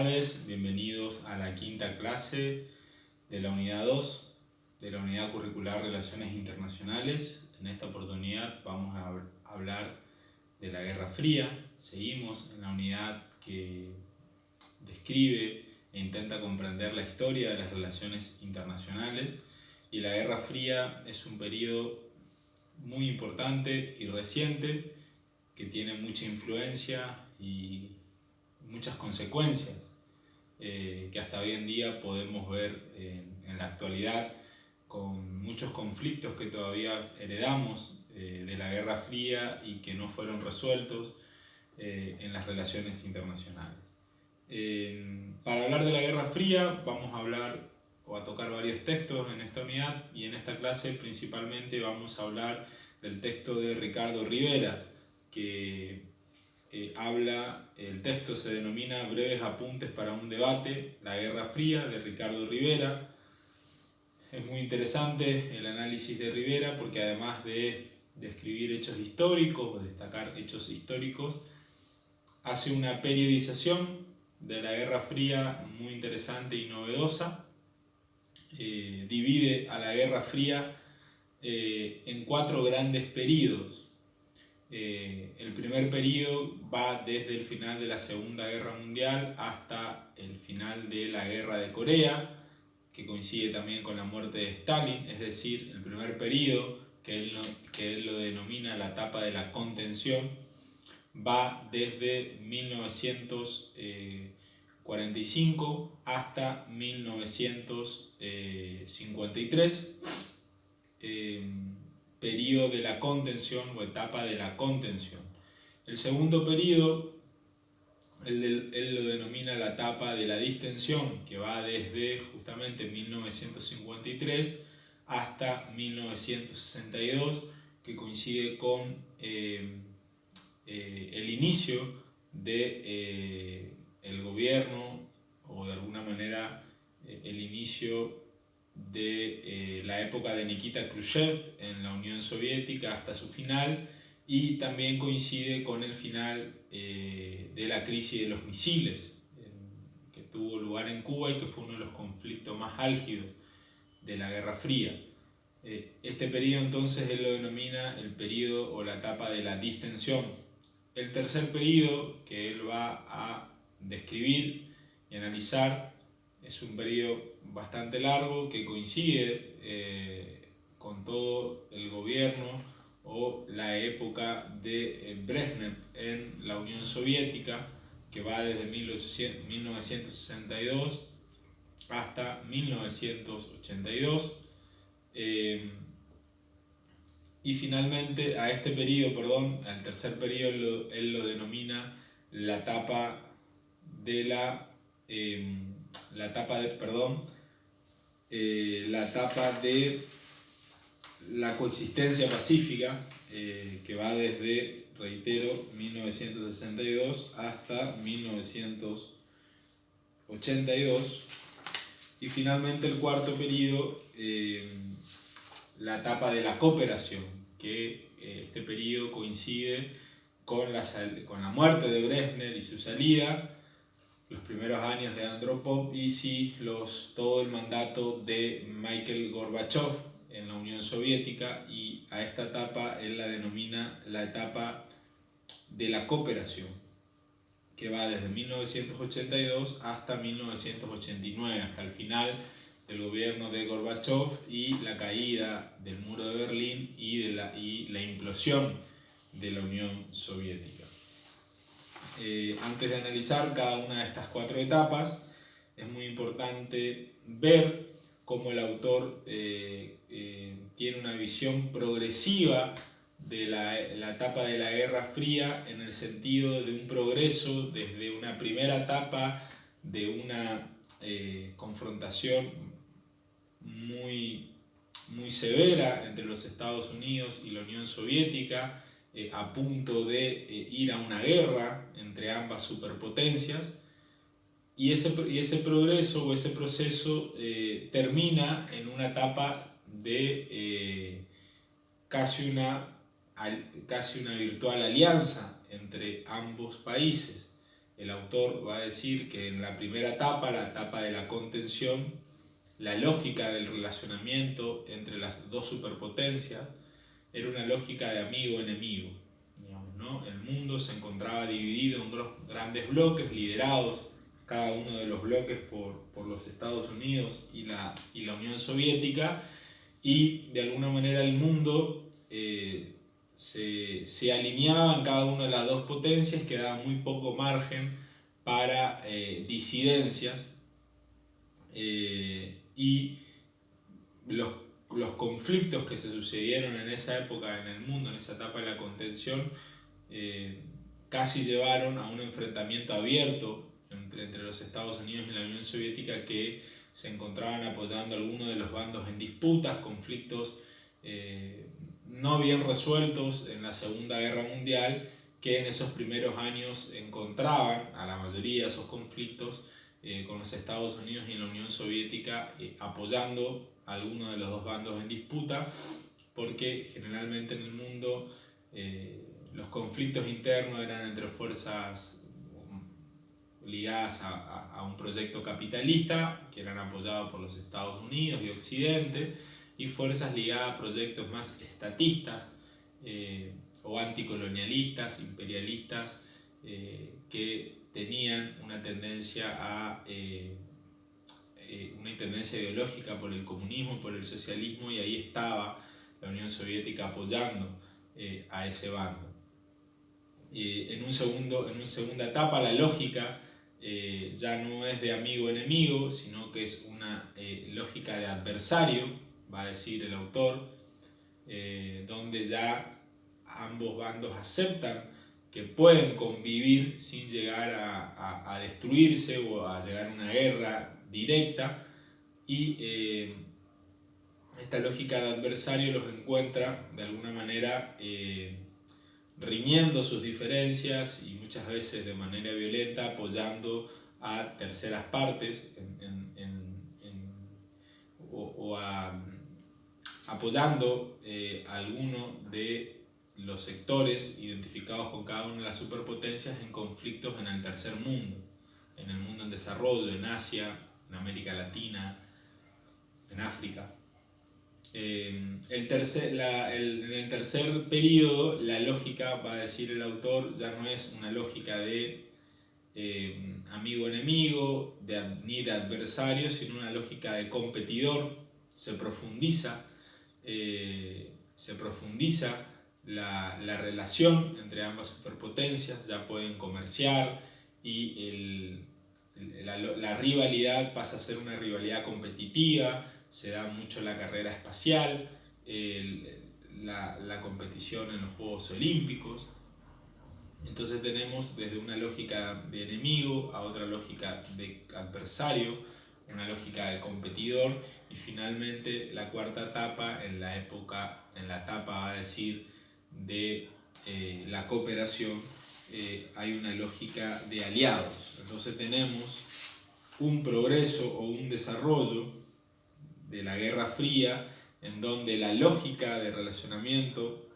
tardes, bienvenidos a la quinta clase de la unidad 2 de la unidad curricular Relaciones Internacionales. En esta oportunidad vamos a hablar de la Guerra Fría. Seguimos en la unidad que describe e intenta comprender la historia de las relaciones internacionales, y la Guerra Fría es un periodo muy importante y reciente que tiene mucha influencia y muchas consecuencias que hasta hoy en día podemos ver en la actualidad, con muchos conflictos que todavía heredamos de la Guerra Fría y que no fueron resueltos en las relaciones internacionales. Para hablar de la Guerra Fría vamos a hablar o a tocar varios textos en esta unidad, y en esta clase principalmente vamos a hablar del texto de Ricardo Rivera, que el texto se denomina Breves apuntes para un debate, la Guerra Fría, de Ricardo Rivera. Es muy interesante el análisis de Rivera porque además de describir hechos históricos o destacar hechos históricos, hace una periodización de la Guerra Fría muy interesante y novedosa. Divide a la Guerra Fría en 4 grandes períodos. El primer período va desde el final de la Segunda Guerra Mundial hasta el final de la Guerra de Corea, que coincide también con la muerte de Stalin. Es decir, el primer período, que él lo denomina la etapa de la contención, va desde 1945 hasta 1953, periodo de la contención o etapa de la contención. El segundo periodo, él lo denomina la etapa de la distensión, que va desde justamente 1953 hasta 1962, que coincide con el inicio de el gobierno, o de alguna manera el inicio de la época de Nikita Khrushchev en la Unión Soviética hasta su final, y también coincide con el final de la crisis de los misiles que tuvo lugar en Cuba y que fue uno de los conflictos más álgidos de la Guerra Fría. Este periodo entonces él lo denomina el periodo o la etapa de la distensión. El tercer periodo que él va a describir y analizar es un periodo bastante largo que coincide con todo el gobierno o la época de Brezhnev en la Unión Soviética, que va desde 1962 hasta 1982. Y finalmente al tercer periodo él lo denomina la etapa de la coexistencia pacífica, que va desde, reitero, 1962 hasta 1982. Y finalmente el cuarto periodo, la etapa de la cooperación, que este periodo coincide con la muerte de Brezhnev y su salida, los primeros años de Andropov y todo el mandato de Mikhail Gorbachev en la Unión Soviética, y a esta etapa él la denomina la etapa de la cooperación, que va desde 1982 hasta 1989, hasta el final del gobierno de Gorbachev y la caída del muro de Berlín y la implosión de la Unión Soviética. Antes de analizar cada una de estas 4 etapas, es muy importante ver cómo el autor tiene una visión progresiva de la etapa de la Guerra Fría, en el sentido de un progreso desde una primera etapa de una confrontación muy severa entre los Estados Unidos y la Unión Soviética, a punto de ir a una guerra entre ambas superpotencias, y ese progreso o ese proceso termina en una etapa de casi una virtual alianza entre ambos países. el autor va a decir que en la primera etapa, la etapa de la contención, la lógica del relacionamiento entre las dos superpotencias era una lógica de amigo-enemigo. ¿No? El mundo se encontraba dividido en dos grandes bloques liderados, cada uno de los bloques por los Estados Unidos y la Unión Soviética, y de alguna manera el mundo se alineaba en cada una de las dos potencias, quedaba muy poco margen para disidencias, y los conflictos que se sucedieron en esa época en el mundo, en esa etapa de la contención, casi llevaron a un enfrentamiento abierto entre los Estados Unidos y la Unión Soviética, que se encontraban apoyando a algunos de los bandos en disputas, conflictos no bien resueltos en la Segunda Guerra Mundial, que en esos primeros años encontraban a la mayoría de esos conflictos con los Estados Unidos y la Unión Soviética apoyando a alguno de los dos bandos en disputa, porque generalmente en el mundo los conflictos internos eran entre fuerzas ligadas a un proyecto capitalista, que eran apoyados por los Estados Unidos y Occidente, y fuerzas ligadas a proyectos más estatistas o anticolonialistas, imperialistas, que tenían una tendencia ideológica por el comunismo, por el socialismo, y ahí estaba la Unión Soviética apoyando a ese bando. En una segunda etapa, la lógica ya no es de amigo-enemigo, sino que es una lógica de adversario, va a decir el autor, donde ya ambos bandos aceptan que pueden convivir sin llegar a destruirse o a llegar a una guerra directa, y esta lógica de adversario los encuentra de alguna manera riñendo sus diferencias y muchas veces de manera violenta apoyando a terceras partes apoyando a alguno de los sectores identificados con cada una de las superpotencias en conflictos en el tercer mundo, en el mundo en desarrollo, en Asia, en América Latina, en África. En el tercer periodo, la lógica, va a decir el autor, ya no es una lógica de amigo-enemigo, ni de adversario, sino una lógica de competidor. Se profundiza la relación entre ambas superpotencias, ya pueden comerciar, y la rivalidad pasa a ser una rivalidad competitiva. Se da mucho la carrera espacial, la competición en los Juegos Olímpicos. Entonces tenemos desde una lógica de enemigo a otra lógica de adversario, una lógica de competidor, y finalmente la cuarta etapa, en la etapa a decir de la cooperación, hay una lógica de aliados. Entonces tenemos un progreso o un desarrollo de la Guerra Fría, en donde la lógica de relacionamiento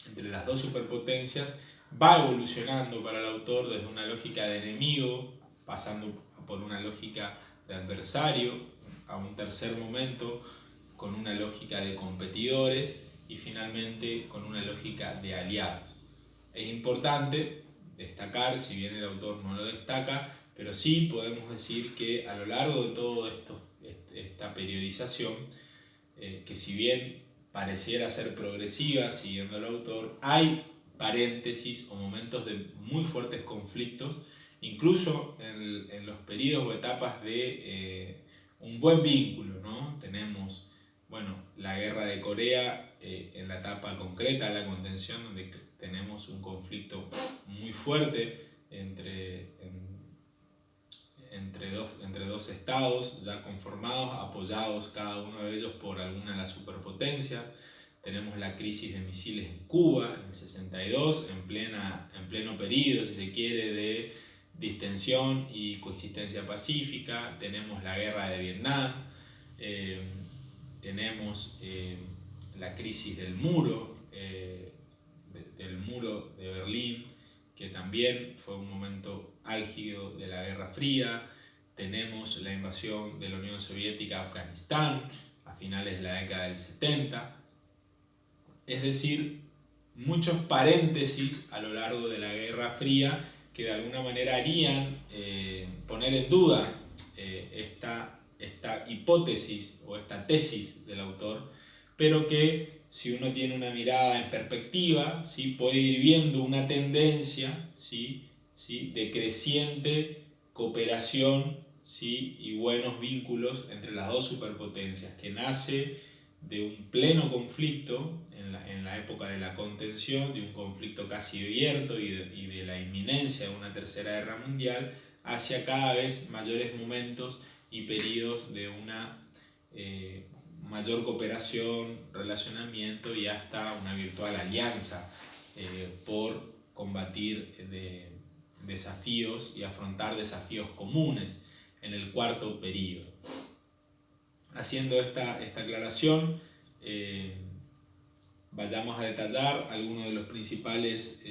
entre las dos superpotencias va evolucionando para el autor desde una lógica de enemigo, pasando por una lógica de adversario, a un tercer momento con una lógica de competidores, y finalmente con una lógica de aliados. Es importante destacar, si bien el autor no lo destaca, pero sí podemos decir que a lo largo de todo esta periodización, que si bien pareciera ser progresiva siguiendo al autor, hay paréntesis o momentos de muy fuertes conflictos, incluso en los periodos o etapas de un buen vínculo, ¿no? Tenemos, la guerra de Corea en la etapa concreta, la contención, donde tenemos un conflicto muy fuerte entre dos estados ya conformados, apoyados cada uno de ellos por alguna de las superpotencias. Tenemos la crisis de misiles en Cuba en el 62, en pleno periodo, si se quiere, de distensión y coexistencia pacífica. Tenemos la guerra de Vietnam, tenemos la crisis del muro de Berlín, que también fue un momento álgido de la Guerra Fría. Tenemos la invasión de la Unión Soviética a Afganistán a finales de la década del 70. Es decir, muchos paréntesis a lo largo de la Guerra Fría que de alguna manera harían poner en duda esta hipótesis o esta tesis del autor, pero que si uno tiene una mirada en perspectiva, ¿sí?, puede ir viendo una tendencia, ¿sí?, de creciente cooperación, ¿sí?, y buenos vínculos entre las dos superpotencias, que nace de un pleno conflicto en la época de la contención, de un conflicto casi abierto y de la inminencia de una tercera guerra mundial, hacia cada vez mayores momentos y periodos de una mayor cooperación, relacionamiento y hasta una virtual alianza por combatir desafíos y afrontar desafíos comunes en el cuarto período. Haciendo esta aclaración, vayamos a detallar algunos de los principales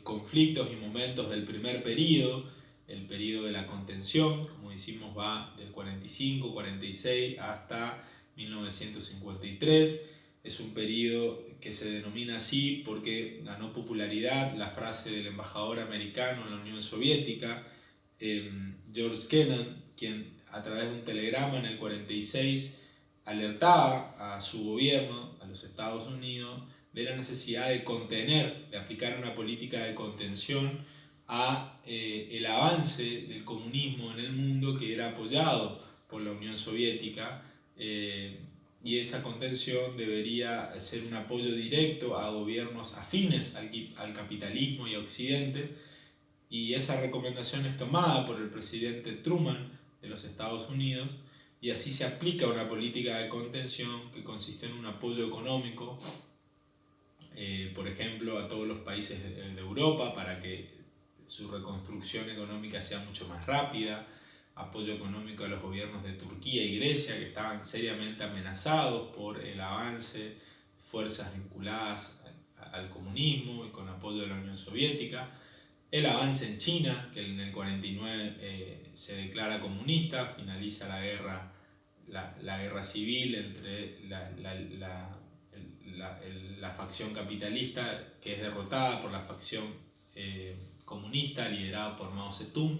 conflictos y momentos del primer período. El período de la contención, como decimos, va del 45-46 hasta 1953. Es un período que se denomina así porque ganó popularidad la frase del embajador americano en la Unión Soviética, George Kennan, quien a través de un telegrama en el 46 alertaba a su gobierno, a los Estados Unidos, de la necesidad de contener, de aplicar una política de contención a el avance del comunismo en el mundo, que era apoyado por la Unión Soviética, y esa contención debería ser un apoyo directo a gobiernos afines al capitalismo y a Occidente, y esa recomendación es tomada por el presidente Truman de los Estados Unidos, y así se aplica una política de contención que consiste en un apoyo económico, por ejemplo, a todos los países de Europa para que su reconstrucción económica sea mucho más rápida, apoyo económico a los gobiernos de Turquía y Grecia, que estaban seriamente amenazados por el avance de fuerzas vinculadas al comunismo y con apoyo de la Unión Soviética, el avance en China, que en el 49 se declara comunista, finaliza la guerra civil entre la facción capitalista, que es derrotada por la facción comunista liderada por Mao Zedong.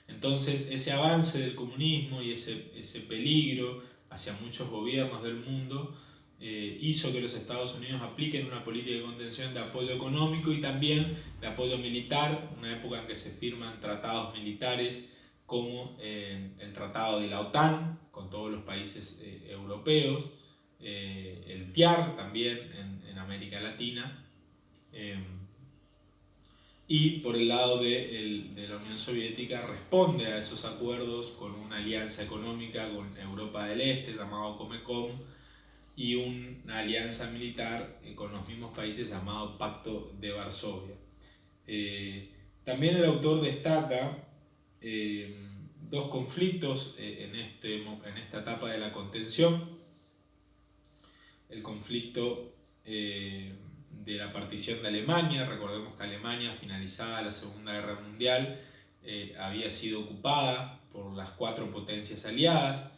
Entonces ese avance del comunismo y ese peligro hacia muchos gobiernos del mundo hizo que los Estados Unidos apliquen una política de contención de apoyo económico y también de apoyo militar, una época en que se firman tratados militares como el Tratado de la OTAN con todos los países europeos, el TIAR también en América Latina, y por el lado de la Unión Soviética responde a esos acuerdos con una alianza económica con Europa del Este llamado Comecon y una alianza militar con los mismos países llamado Pacto de Varsovia. También el autor destaca dos conflictos en esta etapa de la contención. El conflicto de la partición de Alemania. Recordemos que Alemania, finalizada la Segunda Guerra Mundial, había sido ocupada por las cuatro potencias aliadas,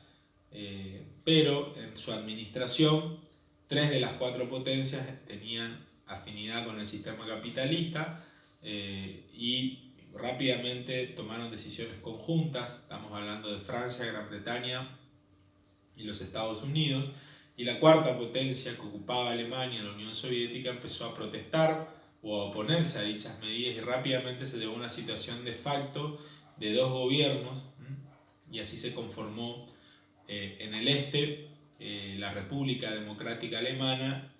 pero en su administración 3 de las 4 potencias tenían afinidad con el sistema capitalista y rápidamente tomaron decisiones conjuntas. Estamos hablando de Francia, Gran Bretaña y los Estados Unidos. Y la cuarta potencia que ocupaba Alemania, la Unión Soviética, empezó a protestar o a oponerse a dichas medidas y rápidamente se llegó a una situación de facto de 2 gobiernos, y así se conformó en el este la República Democrática Alemana,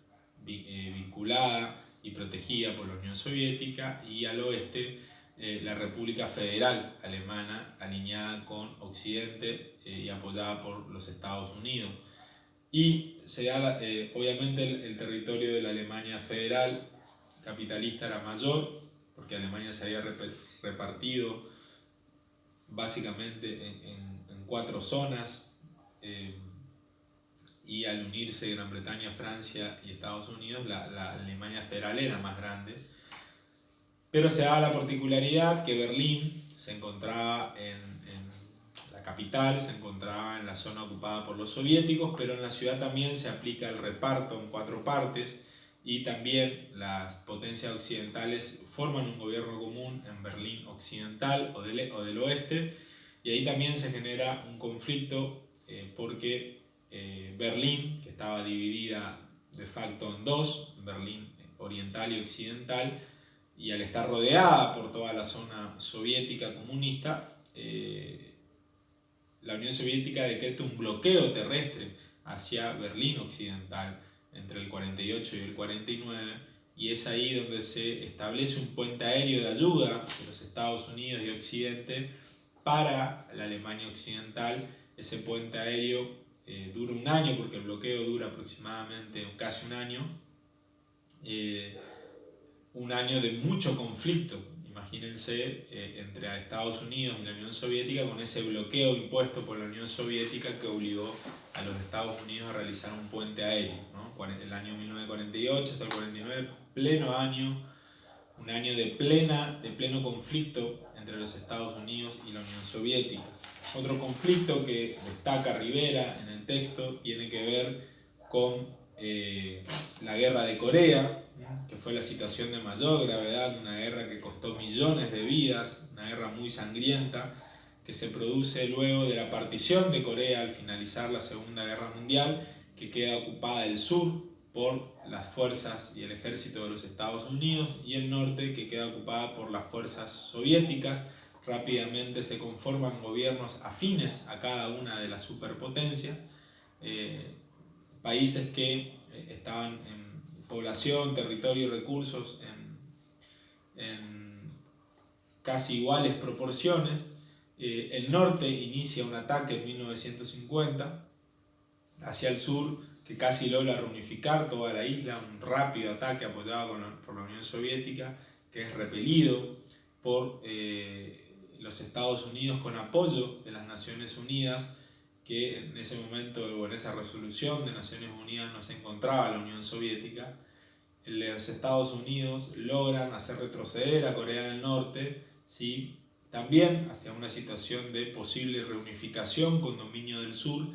vinculada y protegida por la Unión Soviética, y al oeste la República Federal Alemana, alineada con Occidente y apoyada por los Estados Unidos. Y se da, obviamente el territorio de la Alemania federal capitalista era mayor, porque Alemania se había repartido básicamente en 4 zonas, y al unirse Gran Bretaña, Francia y Estados Unidos, la Alemania federal era más grande. Pero se daba la particularidad que Berlín se encontraba en la capital, se encontraba en la zona ocupada por los soviéticos, pero en la ciudad también se aplica el reparto en 4 partes, y también las potencias occidentales forman un gobierno común en Berlín occidental o del oeste, y ahí también se genera un conflicto porque Berlín, que estaba dividida de facto en dos, Berlín oriental y occidental, y al estar rodeada por toda la zona soviética comunista, la Unión Soviética decreta un bloqueo terrestre hacia Berlín occidental entre el 48 y el 49, y es ahí donde se establece un puente aéreo de ayuda de los Estados Unidos y Occidente para la Alemania occidental. Ese puente aéreo dura un año, porque el bloqueo dura aproximadamente casi un año de mucho conflicto. Imagínense entre Estados Unidos y la Unión Soviética, con ese bloqueo impuesto por la Unión Soviética que obligó a los Estados Unidos a realizar un puente aéreo, ¿no? El año 1948 hasta el 49, pleno año, un año de pleno conflicto entre los Estados Unidos y la Unión Soviética. Otro conflicto que destaca Rivera en el texto tiene que ver con la guerra de Corea, que fue la situación de mayor gravedad, una guerra que costó millones de vidas, una guerra muy sangrienta, que se produce luego de la partición de Corea al finalizar la Segunda Guerra Mundial, que queda ocupada el sur por las fuerzas y el ejército de los Estados Unidos, y el norte, que queda ocupada por las fuerzas soviéticas. Rápidamente se conforman gobiernos afines a cada una de las superpotencias, países que estaban en población, territorio y recursos en casi iguales proporciones. El norte inicia un ataque en 1950 hacia el sur, que casi logra reunificar toda la isla, un rápido ataque apoyado por la Unión Soviética, que es repelido por los Estados Unidos con apoyo de las Naciones Unidas, que en ese momento, o en esa resolución de Naciones Unidas, no se encontraba la Unión Soviética. Los Estados Unidos logran hacer retroceder a Corea del Norte, ¿sí?, también hacia una situación de posible reunificación con dominio del sur,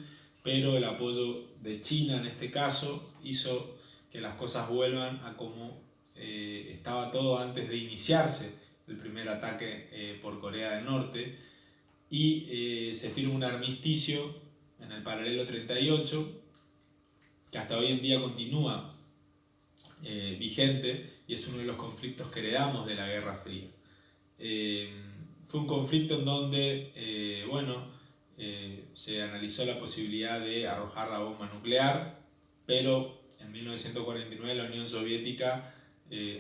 pero el apoyo de China en este caso hizo que las cosas vuelvan a como estaba todo antes de iniciarse el primer ataque por Corea del Norte, y se firma un armisticio en el paralelo 38, que hasta hoy en día continúa vigente, y es uno de los conflictos que heredamos de la Guerra Fría. Fue un conflicto en donde se analizó la posibilidad de arrojar la bomba nuclear, pero en 1949 la Unión Soviética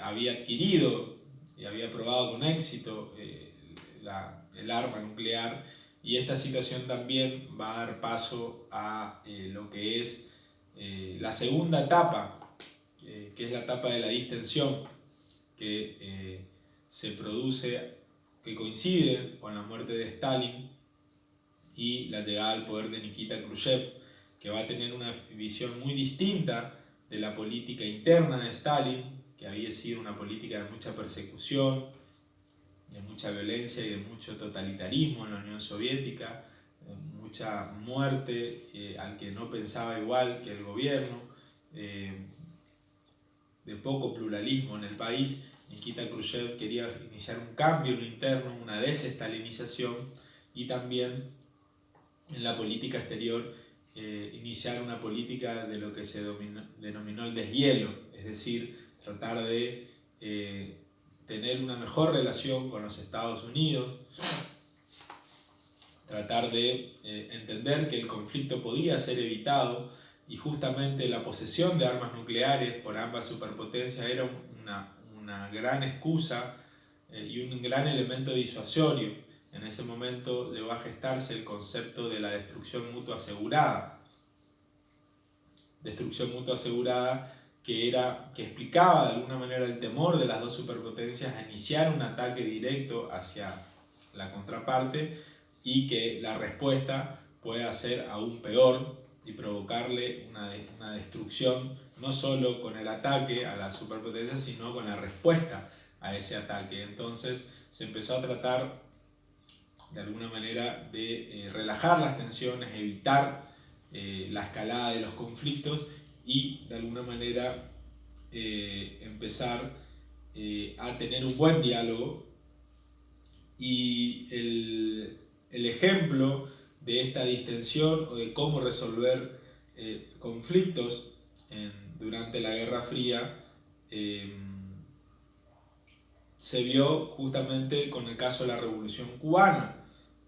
había adquirido y había probado con éxito el arma nuclear, y esta situación también va a dar paso a lo que es la segunda etapa, que es la etapa de la distensión, que se produce, que coincide con la muerte de Stalin y la llegada al poder de Nikita Khrushchev, que va a tener una visión muy distinta de la política interna de Stalin, que había sido una política de mucha persecución, de mucha violencia y de mucho totalitarismo en la Unión Soviética, mucha muerte al que no pensaba igual que el gobierno, de poco pluralismo en el país. Nikita Khrushchev quería iniciar un cambio en lo interno, una desestalinización, y también en la política exterior iniciar una política de lo que se denominó el deshielo, es decir, tratar de tener una mejor relación con los Estados Unidos, tratar de entender que el conflicto podía ser evitado, y justamente la posesión de armas nucleares por ambas superpotencias era una gran excusa y un gran elemento disuasorio. En ese momento llegó a gestarse el concepto de la destrucción mutua asegurada. Destrucción mutua asegurada que explicaba de alguna manera el temor de las dos superpotencias a iniciar un ataque directo hacia la contraparte, y que la respuesta pueda ser aún peor y provocarle una destrucción, no solo con el ataque a la superpotencia, sino con la respuesta a ese ataque. Entonces se empezó a tratar de alguna manera de relajar las tensiones, evitar la escalada de los conflictos y de alguna manera empezar a tener un buen diálogo. Y el ejemplo de esta distensión o de cómo resolver conflictos durante la Guerra Fría se vio justamente con el caso de la Revolución Cubana,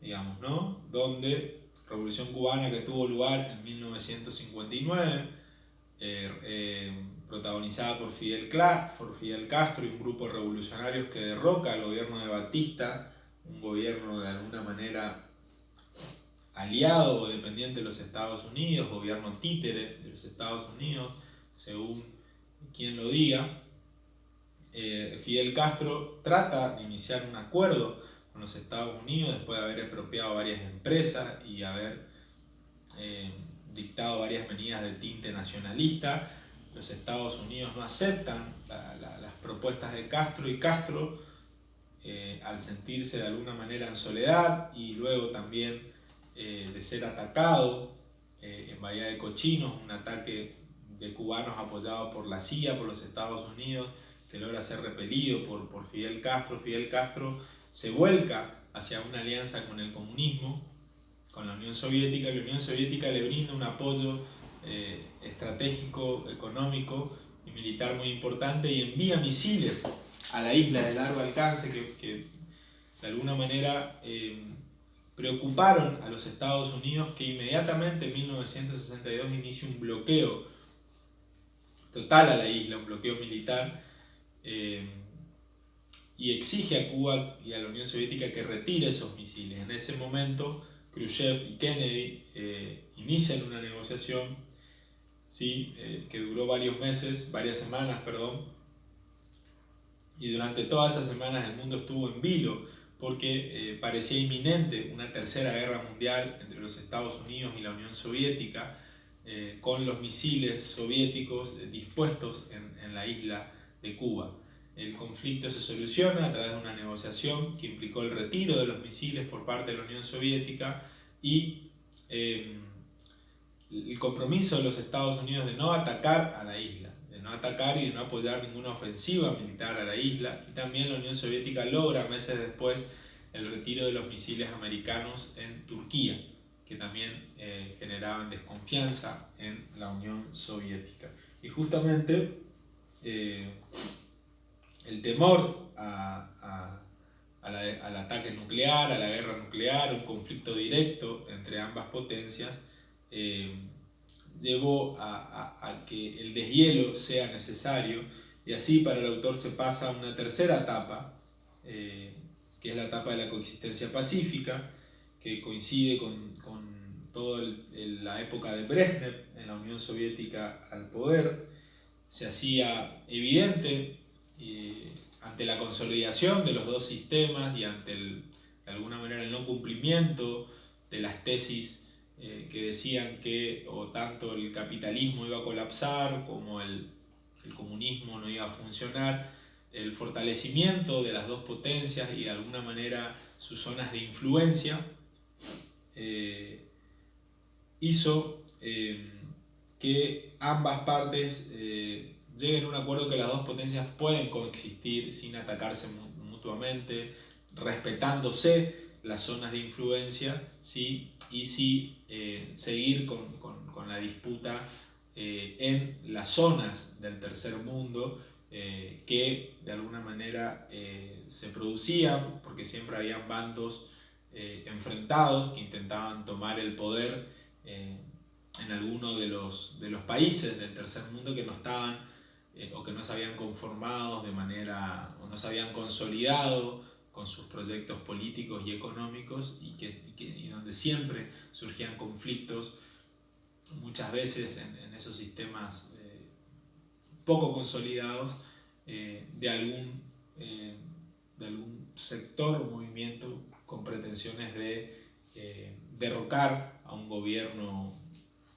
digamos, ¿no? Donde Revolución Cubana que tuvo lugar en 1959, protagonizada por Fidel Castro y un grupo de revolucionarios que derroca al gobierno de Batista, un gobierno de alguna manera aliado o dependiente de los Estados Unidos, gobierno títere de los Estados Unidos, según quien lo diga. Fidel Castro trata de iniciar un acuerdo con los Estados Unidos después de haber expropiado varias empresas y haber dictado varias medidas de tinte nacionalista. Los Estados Unidos no aceptan las propuestas de Castro y Castro, al sentirse de alguna manera en soledad y luego también de ser atacado en Bahía de Cochinos, un ataque de cubanos apoyado por la CIA, por los Estados Unidos, que logra ser repelido por Fidel Castro. Fidel Castro se vuelca hacia una alianza con el comunismo, con la Unión Soviética, y la Unión Soviética le brinda un apoyo estratégico, económico y militar muy importante y envía misiles a la isla de largo alcance que de alguna manera preocuparon a los Estados Unidos, que inmediatamente en 1962 inicia un bloqueo total a la isla, un bloqueo militar, y exige a Cuba y a la Unión Soviética que retire esos misiles. En ese momento Khrushchev y Kennedy inician una negociación, ¿sí? Que duró varias semanas, y durante todas esas semanas el mundo estuvo en vilo porque parecía inminente una tercera guerra mundial entre los Estados Unidos y la Unión Soviética, con los misiles soviéticos dispuestos en la isla de Cuba. El conflicto se soluciona a través de una negociación que implicó el retiro de los misiles por parte de la Unión Soviética y el compromiso de los Estados Unidos de no atacar a la isla, de no atacar y de no apoyar ninguna ofensiva militar a la isla. Y también la Unión Soviética logra meses después el retiro de los misiles americanos en Turquía, que también generaban desconfianza en la Unión Soviética. Y justamente el temor al ataque nuclear, a la guerra nuclear, un conflicto directo entre ambas potencias, llevó a que el deshielo sea necesario, y así para el autor se pasa a una tercera etapa, que es la etapa de la coexistencia pacífica, que coincide con toda la época de Brezhnev en la Unión Soviética al poder. Se hacía evidente ante la consolidación de los dos sistemas y ante de alguna manera el no cumplimiento de las tesis que decían que o tanto el capitalismo iba a colapsar como el comunismo no iba a funcionar, el fortalecimiento de las dos potencias y de alguna manera sus zonas de influencia hizo que ambas partes lleguen a un acuerdo que las dos potencias pueden coexistir sin atacarse mutuamente, respetándose las zonas de influencia, ¿sí? Y sí seguir con la disputa en las zonas del tercer mundo que de alguna manera se producían porque siempre habían bandos enfrentados que intentaban tomar el poder en alguno de los países del tercer mundo que no estaban o que no se habían conformado de manera o no se habían consolidado con sus proyectos políticos y económicos y donde siempre surgían conflictos, muchas veces en esos sistemas poco consolidados de algún sector o movimiento con pretensiones de derrocar a un gobierno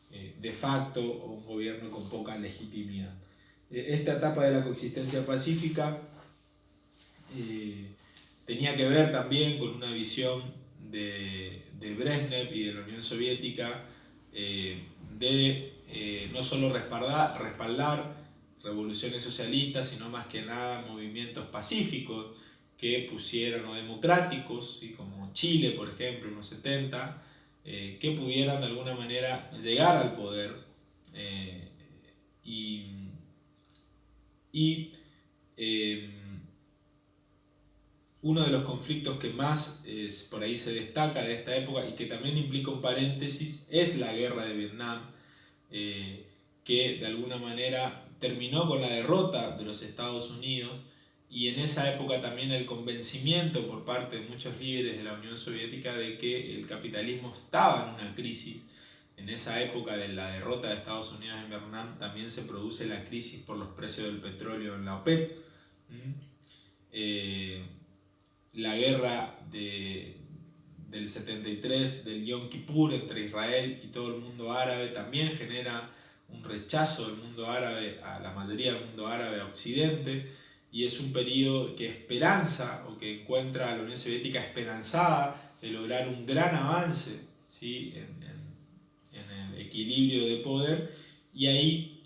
de facto o un gobierno con poca legitimidad. Esta etapa de la coexistencia pacífica tenía que ver también con una visión de Brezhnev y de la Unión Soviética de no solo respaldar revoluciones socialistas, sino más que nada movimientos pacíficos que pusieran, o democráticos, ¿sí? Como Chile, por ejemplo, en los 70, que pudieran de alguna manera llegar al poder uno de los conflictos que más por ahí se destaca de esta época y que también implica un paréntesis es la guerra de Vietnam, que de alguna manera terminó con la derrota de los Estados Unidos, y en esa época también el convencimiento por parte de muchos líderes de la Unión Soviética de que el capitalismo estaba en una crisis. En esa época de la derrota de Estados Unidos en Vietnam también se produce la crisis por los precios del petróleo en la OPEP. La guerra del 73, del Yom Kippur entre Israel y todo el mundo árabe, también genera un rechazo del mundo árabe, a la mayoría del mundo árabe, a Occidente, y es un periodo que esperanza, o que encuentra a la Unión Soviética esperanzada de lograr un gran avance, ¿sí? en el equilibrio de poder, y ahí,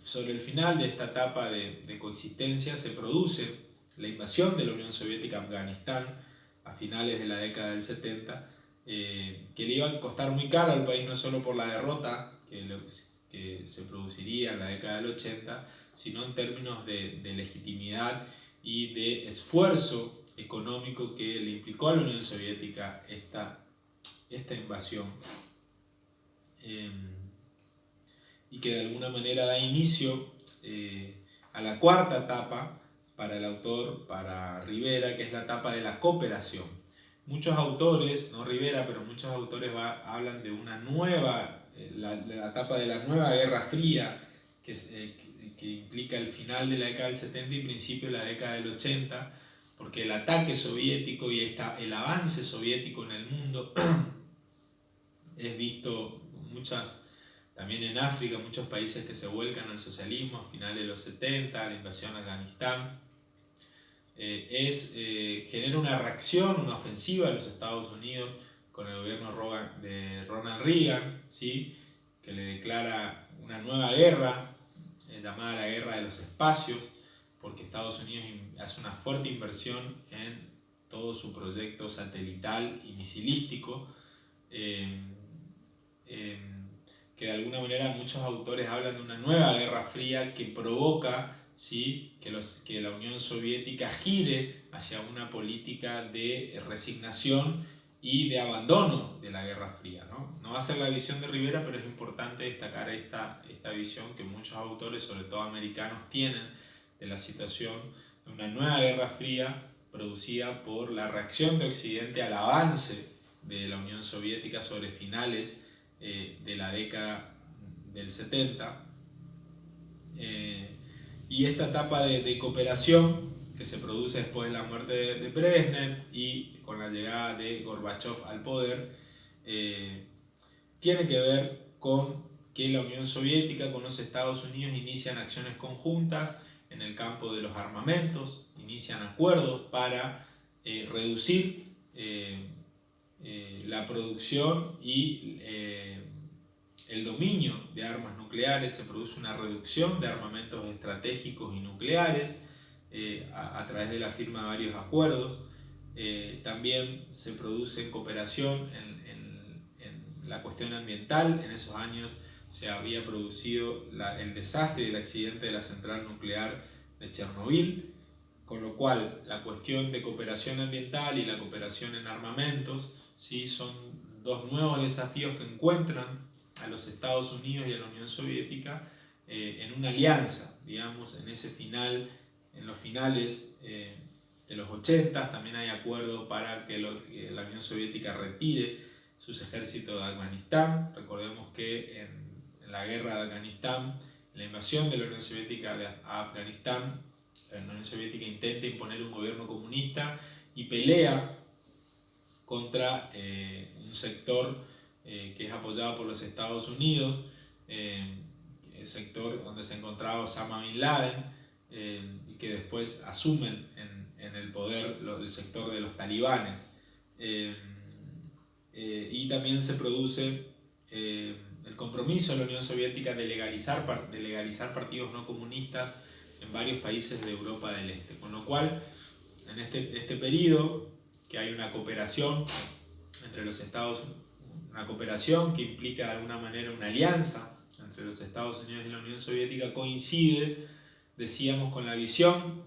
sobre el final de esta etapa de coexistencia, se produce la invasión de la Unión Soviética a Afganistán a finales de la década del 70, que le iba a costar muy caro al país, no solo por la derrota que se produciría en la década del 80, sino en términos de legitimidad y de esfuerzo económico que le implicó a la Unión Soviética esta invasión, y que de alguna manera da inicio a la cuarta etapa para el autor, para Rivera, que es la etapa de la cooperación. Muchos autores, no Rivera, pero muchos autores hablan de una nueva, la etapa de la nueva Guerra Fría, que implica el final de la década del 70 y principio de la década del 80, porque el ataque soviético y el avance soviético en el mundo es visto también en África, muchos países que se vuelcan al socialismo a finales de los 70, la invasión a Afganistán, genera una reacción, una ofensiva de los Estados Unidos con el gobierno de Ronald Reagan, ¿sí? Que le declara una nueva guerra, llamada la Guerra de los Espacios, porque Estados Unidos hace una fuerte inversión en todo su proyecto satelital y misilístico, que de alguna manera muchos autores hablan de una nueva Guerra Fría que provoca, ¿sí? que la Unión Soviética gire hacia una política de resignación y de abandono de la Guerra Fría. No va a ser la visión de Rivera, pero es importante destacar esta visión que muchos autores, sobre todo americanos, tienen de la situación de una nueva Guerra Fría producida por la reacción de Occidente al avance de la Unión Soviética sobre finales de la década del 70, y esta etapa de cooperación que se produce después de la muerte de Brezhnev y con la llegada de Gorbachev al poder, tiene que ver con que la Unión Soviética con los Estados Unidos inician acciones conjuntas en el campo de los armamentos, inician acuerdos para reducir la producción y el dominio de armas nucleares. Se produce una reducción de armamentos estratégicos y nucleares a través de la firma de varios acuerdos. También se produce cooperación en la cuestión ambiental. En esos años se había producido el desastre y el accidente de la central nuclear de Chernobyl, con lo cual la cuestión de cooperación ambiental y la cooperación en armamentos, ¿sí? Son dos nuevos desafíos que encuentran a los Estados Unidos y a la Unión Soviética en una alianza, digamos, en los finales de los 80. También hay acuerdo para que la Unión Soviética retire sus ejércitos de Afganistán. Recordemos que en la guerra de Afganistán, la invasión de la Unión Soviética a Afganistán, la Unión Soviética intenta imponer un gobierno comunista y pelea contra un sector que es apoyado por los Estados Unidos, el sector donde se encontraba Osama Bin Laden, y que después asumen en el poder el sector de los talibanes. Y también se produce el compromiso de la Unión Soviética de legalizar partidos no comunistas en varios países de Europa del Este. Con lo cual, en este periodo, que hay una cooperación entre los Estados Unidos, una cooperación que implica de alguna manera una alianza entre los Estados Unidos y la Unión Soviética, coincide, decíamos, con la visión,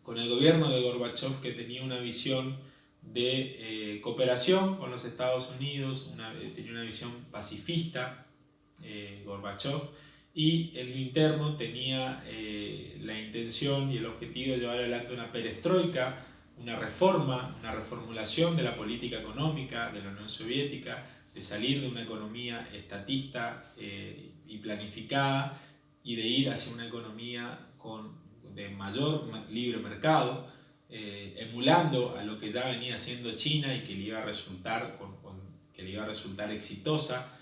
con el gobierno de Gorbachev, que tenía una visión de cooperación con los Estados Unidos, tenía una visión pacifista, Gorbachev, y en lo interno tenía la intención y el objetivo de llevar adelante una perestroika, una reforma, una reformulación de la política económica de la Unión Soviética, de salir de una economía estatista y planificada y de ir hacia una economía de mayor libre mercado, emulando a lo que ya venía haciendo China y que le iba a resultar, exitosa.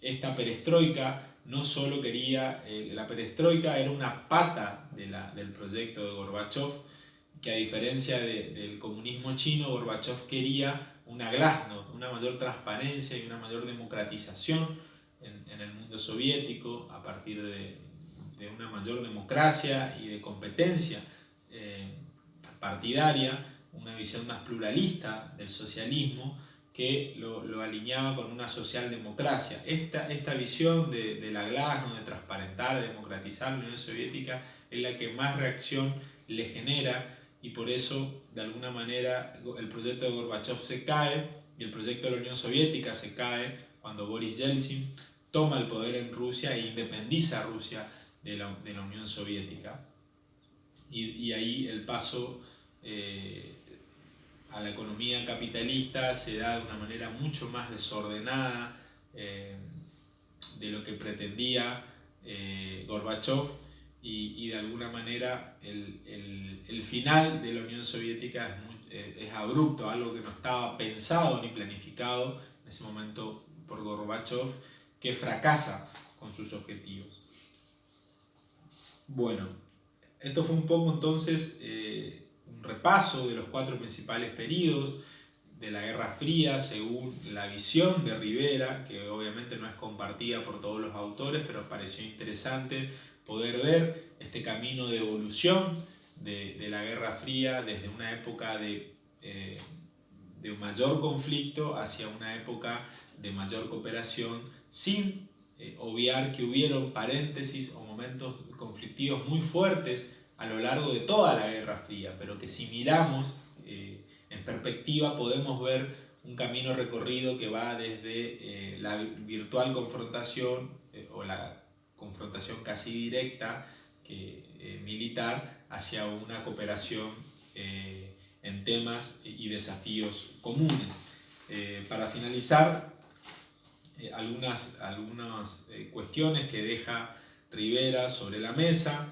Esta perestroika no solo quería, la perestroika era una pata del proyecto de Gorbachev, que a diferencia del comunismo chino, Gorbachev quería una glasnost, una mayor transparencia y una mayor democratización en el mundo soviético a partir de una mayor democracia y de competencia partidaria, una visión más pluralista del socialismo que lo alineaba con una socialdemocracia. Esta visión de la glasnost, de transparentar, de democratizar la Unión Soviética, es la que más reacción le genera, y por eso, de alguna manera, el proyecto de Gorbachev se cae y el proyecto de la Unión Soviética se cae cuando Boris Yeltsin toma el poder en Rusia e independiza a Rusia de la Unión Soviética. Y ahí el paso a la economía capitalista se da de una manera mucho más desordenada de lo que pretendía Gorbachev, y de alguna manera el final de la Unión Soviética es abrupto, algo que no estaba pensado ni planificado en ese momento por Gorbachev, que fracasa con sus objetivos. Bueno, esto fue un poco entonces un repaso de los 4 principales periodos de la Guerra Fría según la visión de Rivera, que obviamente no es compartida por todos los autores, pero pareció interesante poder ver este camino de evolución de la Guerra Fría desde una época de mayor conflicto hacia una época de mayor cooperación, sin obviar que hubieron paréntesis o momentos conflictivos muy fuertes a lo largo de toda la Guerra Fría, pero que si miramos en perspectiva podemos ver un camino recorrido que va desde la virtual confrontación o la confrontación casi directa militar hacia una cooperación en temas y desafíos comunes. Para finalizar, algunas cuestiones que deja Rivera sobre la mesa.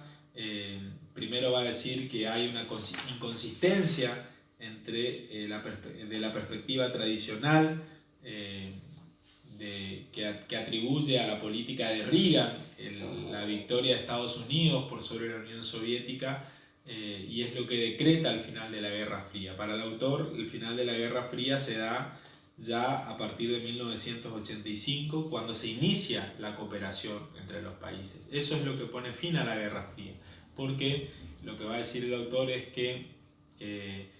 Primero va a decir que hay una inconsistencia entre de la perspectiva tradicional que atribuye a la política de Reagan la victoria de Estados Unidos por sobre la Unión Soviética, y es lo que decreta el final de la Guerra Fría. Para el autor, el final de la Guerra Fría se da ya a partir de 1985, cuando se inicia la cooperación entre los países. Eso es lo que pone fin a la Guerra Fría, porque lo que va a decir el autor es que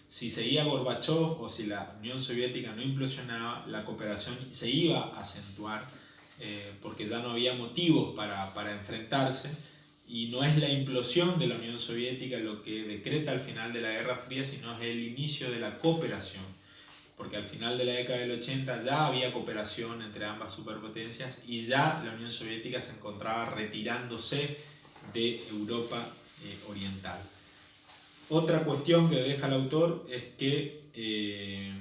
si seguía Gorbachev o si la Unión Soviética no implosionaba, la cooperación se iba a acentuar porque ya no había motivos para enfrentarse, y no es la implosión de la Unión Soviética lo que decreta el final de la Guerra Fría, sino es el inicio de la cooperación, porque al final de la década del 80 ya había cooperación entre ambas superpotencias y ya la Unión Soviética se encontraba retirándose de Europa oriental. Otra cuestión que deja el autor es que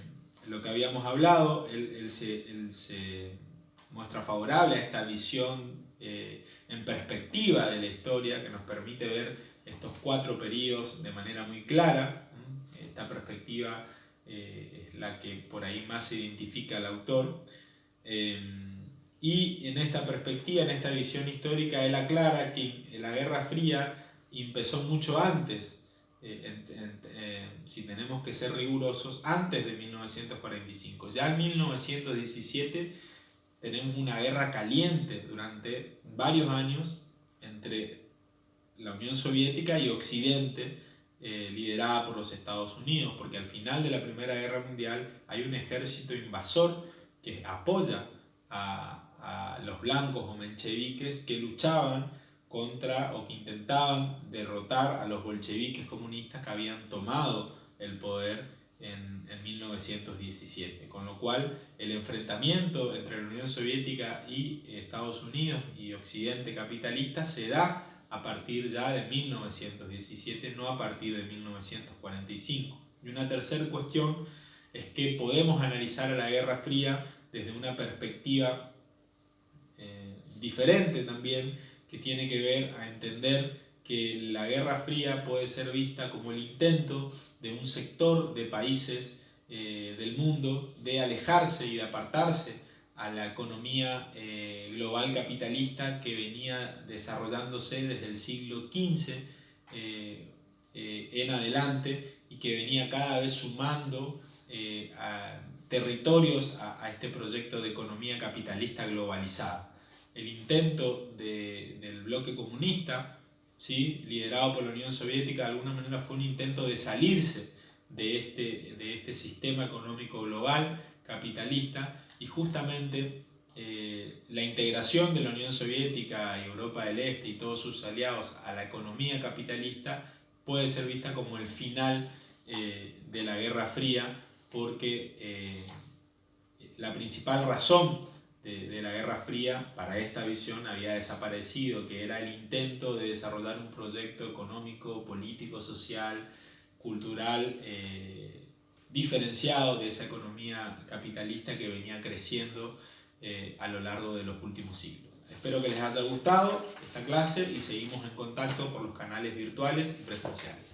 lo que habíamos hablado, él se muestra favorable a esta visión en perspectiva de la historia que nos permite ver estos 4 periodos de manera muy clara. Esta perspectiva es la que por ahí más se identifica al autor. Y en esta perspectiva, en esta visión histórica, él aclara que la Guerra Fría empezó mucho antes si tenemos que ser rigurosos, antes de 1945. Ya en 1917 tenemos una guerra caliente durante varios años entre la Unión Soviética y Occidente, liderada por los Estados Unidos, porque al final de la Primera Guerra Mundial hay un ejército invasor que apoya a los blancos o mencheviques que luchaban contra o que intentaban derrotar a los bolcheviques comunistas que habían tomado el poder en 1917. Con lo cual el enfrentamiento entre la Unión Soviética y Estados Unidos y Occidente capitalista se da a partir ya de 1917, no a partir de 1945. Y una tercera cuestión es que podemos analizar a la Guerra Fría desde una perspectiva diferente también, que tiene que ver a entender que la Guerra Fría puede ser vista como el intento de un sector de países del mundo de alejarse y de apartarse a la economía global capitalista que venía desarrollándose desde el siglo XV en adelante y que venía cada vez sumando a territorios a este proyecto de economía capitalista globalizada. El intento del bloque comunista, ¿sí?, liderado por la Unión Soviética, de alguna manera fue un intento de salirse de este sistema económico global capitalista, y justamente la integración de la Unión Soviética y Europa del Este y todos sus aliados a la economía capitalista puede ser vista como el final de la Guerra Fría, porque la principal razón de la Guerra Fría para esta visión había desaparecido, que era el intento de desarrollar un proyecto económico, político, social, cultural diferenciado de esa economía capitalista que venía creciendo a lo largo de los últimos siglos. Espero que les haya gustado esta clase y seguimos en contacto por los canales virtuales y presenciales.